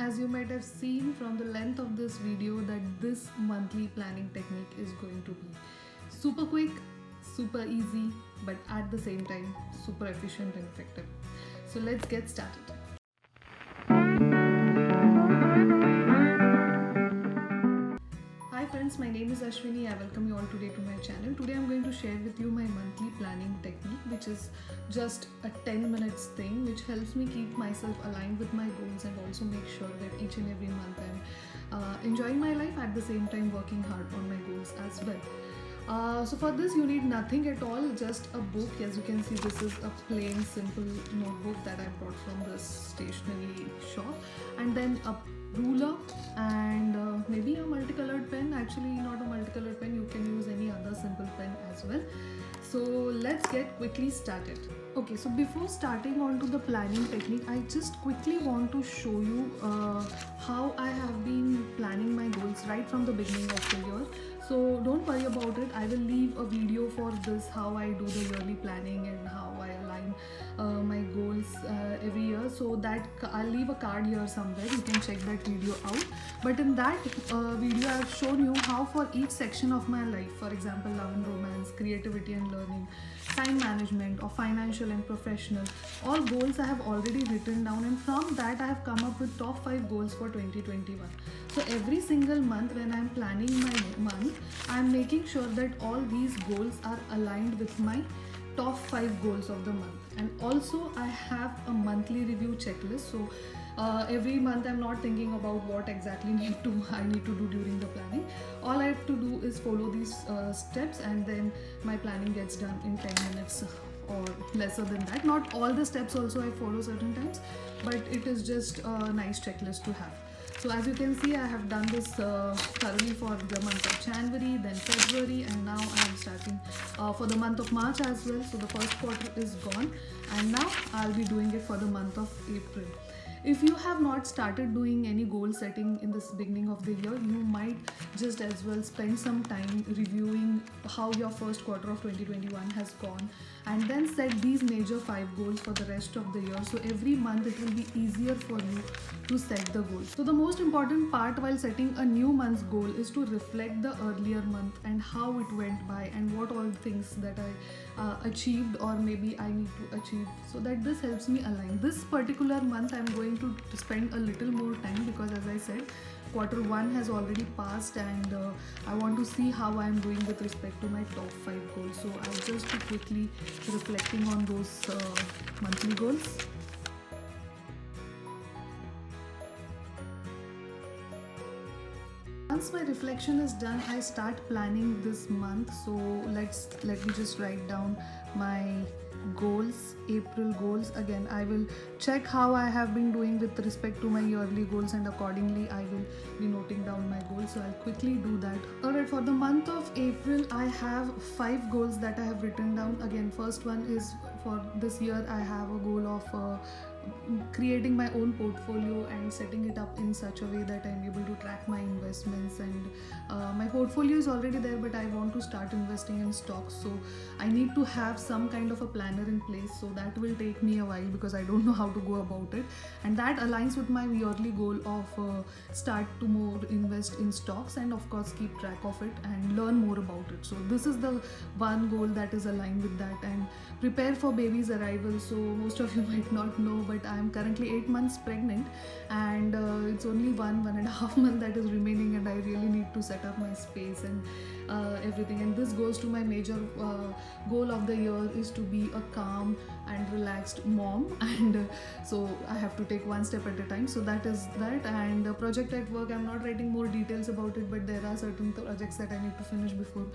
as you might have seen from the length of this video, that this monthly planning technique is going to be super quick, super easy, but at the same time super efficient and effective. So let's get started. Hi friends, my name is Ashwini. I welcome you all today to my channel. Today I'm going to share with you my monthly planning technique, which is just a 10 minutes thing which helps me keep myself aligned with my goals and also make sure that each and every month I'm enjoying my life, at the same time working hard on my goals as well. So for this you need nothing at all, just a book. As you can see, this is a plain simple notebook that I brought from this stationery shop, and then a ruler and maybe a multicolored pen. Actually not a multicolored pen, you can use any other simple pen as well. So let's get quickly started. Okay, so before starting on to the planning technique, I just quickly want to show you how I have been planning my goals right from the beginning of the year. So don't worry about it, I will leave a video for this, how I do the yearly planning and how I align my goals every year. So that I'll leave a card here somewhere, you can check that video out. But in that video I've shown you how for each section of my life, for example love and romance, creativity and learning, time management, or financial and professional, all goals I have already written down, and from that I have come up with top 5 goals for 2021. So every single month when I'm planning my month, I'm making sure that all these goals are aligned with my top 5 goals of the month. And also I have a monthly review checklist. So every month I'm not thinking about what exactly I need to do during the planning. All I have to do is follow these steps, and then my planning gets done in 10 minutes or lesser than that. Not all the steps also I follow certain times, but it is just a nice checklist to have. So as you can see, I have done this thoroughly for the month of January, then February, and now I am starting for the month of March as well. So the first quarter is gone, and now I'll be doing it for the month of April. If you have not started doing any goal setting in this beginning of the year, you might just as well spend some time reviewing how your first quarter of 2021 has gone, and then set these major 5 goals for the rest of the year. So every month it will be easier for you to set the goals. So the most important part while setting a new month's goal is to reflect the earlier month and how it went by, and what all things that I achieved or maybe I need to achieve, so that this helps me align. This particular month I'm going to spend a little more time, because as I said, quarter 1 has already passed, and I want to see how I'm doing with respect to my top 5 goals. So I'll just be quickly reflecting on those monthly goals. Once my reflection is done, I start planning this month. So let me just write down my goals, April goals. Again, I will check how I have been doing with respect to my yearly goals, and accordingly I will be noting down my goals. So I'll quickly do that. Alright, for the month of April I have 5 goals that I have written down. Again, first one is for this year I have a goal of creating my own portfolio and setting it up in such a way that I'm able to track my investments. And my portfolio is already there, but I want to start investing in stocks, so I need to have some kind of a planner in place. So that will take me a while, because I don't know how to go about it, and that aligns with my yearly goal of start to more invest in stocks, and of course keep track of it and learn more about it. So this is the one goal that is aligned with that. And prepare for baby's arrival. So most of you might not know, but I am currently 8 months pregnant, and it's only 1.5 month that is remaining, and I really need to set up my space and everything. And this goes to my major goal of the year, is to be a calm and relaxed mom, and so I have to take one step at a time. So that is that. And project at work, I'm not writing more details about it, but there are certain projects that I need to finish before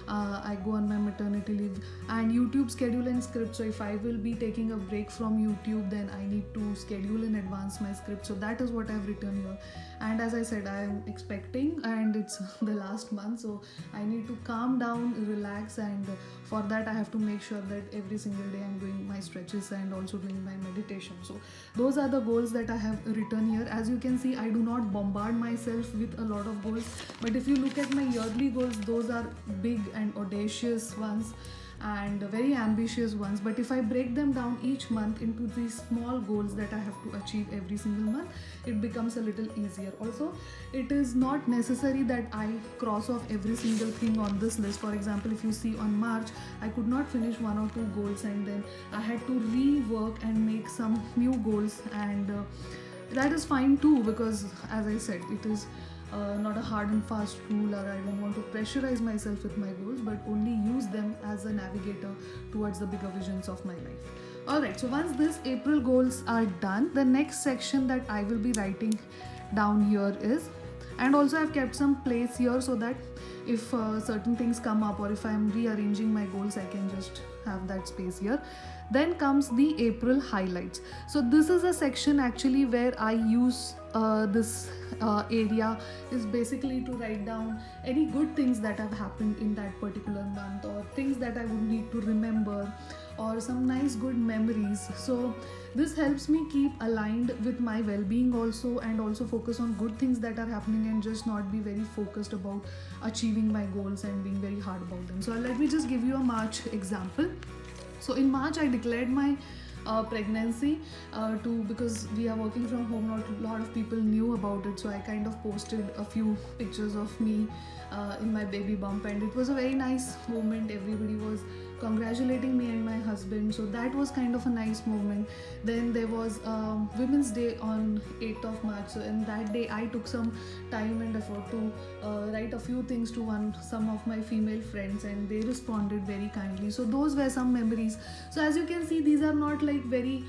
I go on my maternity leave. And YouTube schedule and script. So if I will be taking a break from YouTube, then I need to schedule in advance my script. So that is what I've written here. And as I said, I am expecting, and it's the last month, so I need to calm down, relax, and for that I have to make sure that every single day I'm doing my stretches and also doing my meditation. So those are the goals that I have written here. As you can see, I do not bombard myself with a lot of goals, but if you look at my yearly goals, those are big and audacious ones. and very ambitious ones. But if I break them down each month into these small goals that I have to achieve every single month, it becomes a little easier. Also, it is not necessary that I cross off every single thing on this list. For example, if you see on March, I could not finish one or two goals, and then I had to rework and make some new goals, and that is fine too, because as I said, it is not a hard and fast rule, or I don't want to pressurize myself with my goals, but only use them as a navigator towards the bigger visions of my life. Alright, so once these April goals are done, the next section that I will be writing down here is, and also I've kept some place here so that if certain things come up, or if I'm rearranging my goals, I can just have that space here. Then comes the April highlights. So this is a section actually where I use this area is basically to write down any good things that have happened in that particular month, or things that I would need to remember, or some nice good memories. So this helps me keep aligned with my well-being also, and also focus on good things that are happening, and just not be very focused about achieving my goals and being very hard about them. So let me just give you a March example. So in March, I declared my pregnancy because we are working from home. Not a lot of people knew about it, so I kind of posted a few pictures of me in my baby bump, and it was a very nice moment. Everybody was congratulating me and my husband, so that was kind of a nice moment. Then there was Women's Day on 8th of March, so in that day I took some time and effort to write a few things to some of my female friends, and they responded very kindly. So those were some memories. So as you can see, these are not like very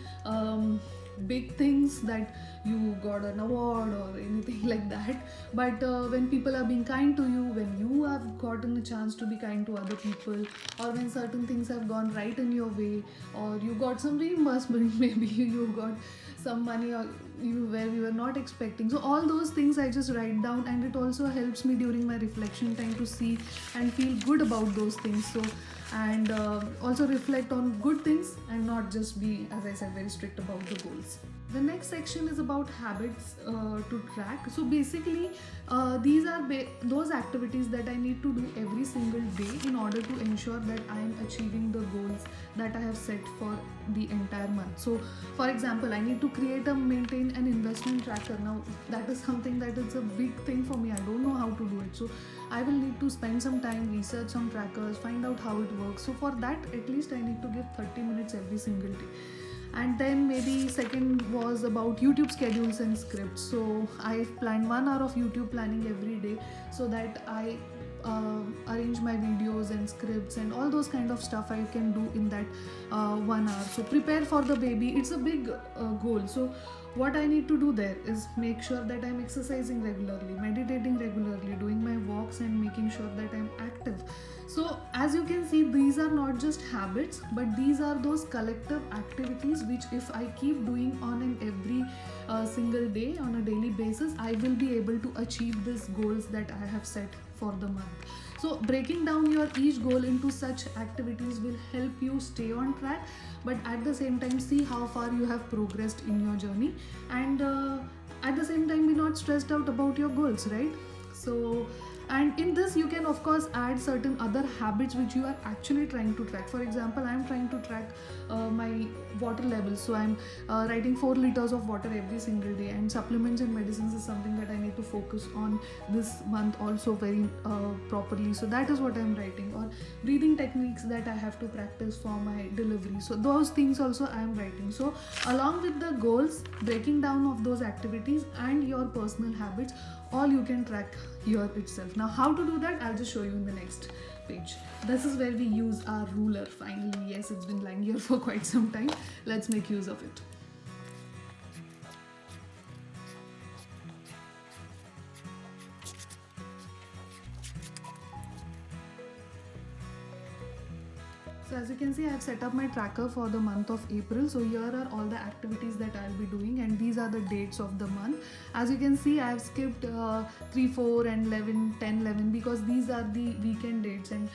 big things that you got an award or anything like that, but when people are being kind to you, when you have gotten a chance to be kind to other people, or when certain things have gone right in your way, or you got some reimbursement, maybe you got some money, or where we were not expecting. So all those things I just write down, and it also helps me during my reflection time to see and feel good about those things. So and also reflect on good things, and not just be, as I said, very strict about the goals. The next section is about habits to track. So basically these are those activities that I need to do every single day in order to ensure that I am achieving the goals that I have set for the entire month. So for example, I need to create and maintain an investment tracker. Now that is something that is a big thing for me. I don't know how to do it, so I will need to spend some time, research some trackers, find out how it works. So for that, at least I need to give 30 minutes every single day. And then maybe second was about YouTube schedules and scripts. So I planned 1 hour of YouTube planning every day, so that I arrange my videos and scripts and all those kind of stuff I can do in that 1 hour. So prepare for the baby, it's a big goal. So what I need to do there is make sure that I'm exercising regularly, meditating regularly, doing my walks, and making sure that I'm active. So as you can see, these are not just habits, but these are those collective activities which if I keep doing on an every single day, on a daily basis, I will be able to achieve these goals that I have set for the month. So breaking down your each goal into such activities will help you stay on track, but at the same time see how far you have progressed in your journey, and at the same time be not stressed out about your goals, right? So and in this you can of course add certain other habits which you are actually trying to track. For example, I am trying to track my water levels, so I'm writing 4 liters of water every single day, and supplements and medicines is something that I need to focus on this month also very properly. So that is what I'm writing. Or breathing techniques that I have to practice for my delivery, so those things also I am writing. So along with the goals, breaking down of those activities and your personal habits, all you can track here itself. Now how to do that, I'll just show you in the next page. This is where we use our ruler finally. Yes, it's been lying here for quite some time. Let's make use of it. So as you can see, I have set up my tracker for the month of April. So here are all the activities that I'll be doing, and these are the dates of the month. As you can see, I have skipped 3, 4 and 11, 10, 11 because these are the weekend dates, and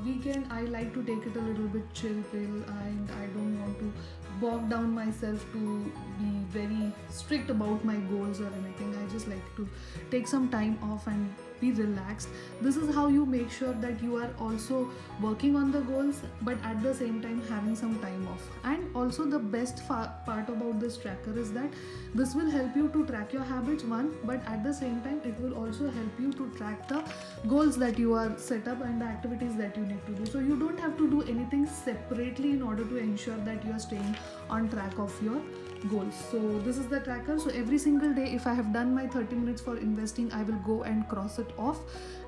weekend I like to take it a little bit chill pill, and I don't want to bog down myself to be very strict about my goals or anything. I just like to take some time off and be relaxed. This is how you make sure that you are also working on the goals, but at the same time having some time off. And also the best part about this tracker is that this will help you to track your habits, one, but at the same time it will also help you to track the goals that you are set up and the activities that you need to do. So you don't have to do anything separately in order to ensure that you are staying on track of your goals. So this is the tracker. So every single day, if I have done my 30 minutes for investing, I will go and cross it off,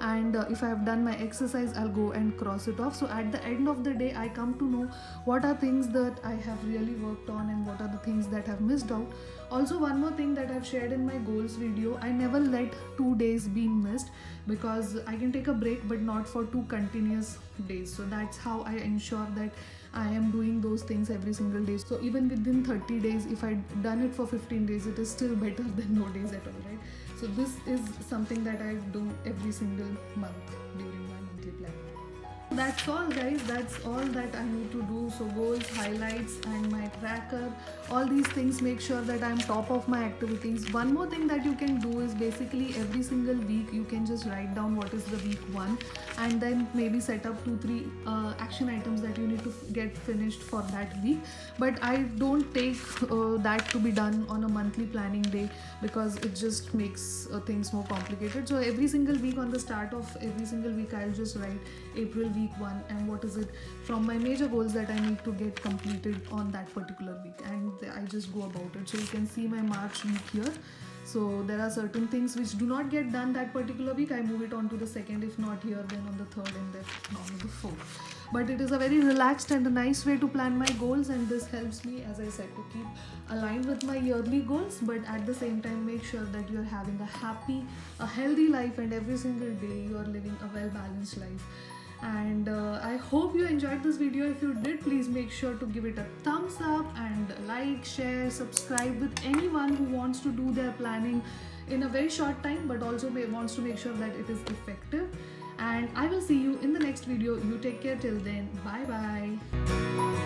and if I have done my exercise, I'll go and cross it off. So at the end of the day, I come to know what are things that I have really worked on and what are the things that I've missed out. Also, one more thing that I've shared in my goals video, I never let 2 days be missed, because I can take a break but not for 2 continuous days. So that's how I ensure that I am doing those things every single day. So even within 30 days, if I'd done it for 15 days, it is still better than no days at all, right? So this is something that I do every single month during my monthly plan. That's all, guys. That's all that I need to do. So goals, highlights, and my tracker, all these things make sure that I'm top of my activities. One more thing that you can do is basically every single week you can just write down what is the week 1, and then maybe set up 2-3 action items that you need to get finished for that week. But I don't take that to be done on a monthly planning day, because it just makes things more complicated. So every single week, on the start of every single week, I'll just write April week 1 and what is it from my major goals that I need to get completed on that particular week, and I just go about it. So you can see my March week here. So there are certain things which do not get done that particular week, I move it on to the second, if not here then on the third, and then on the fourth. But it is a very relaxed and a nice way to plan my goals, and this helps me, as I said, to keep aligned with my yearly goals, but at the same time make sure that you are having a happy, a healthy life, and every single day you are living a well-balanced life. And I hope you enjoyed this video. If you did, please make sure to give it a thumbs up and like, share, subscribe with anyone who wants to do their planning in a very short time, but also wants to make sure that it is effective. And I will see you in the next video. You take care till then. Bye bye.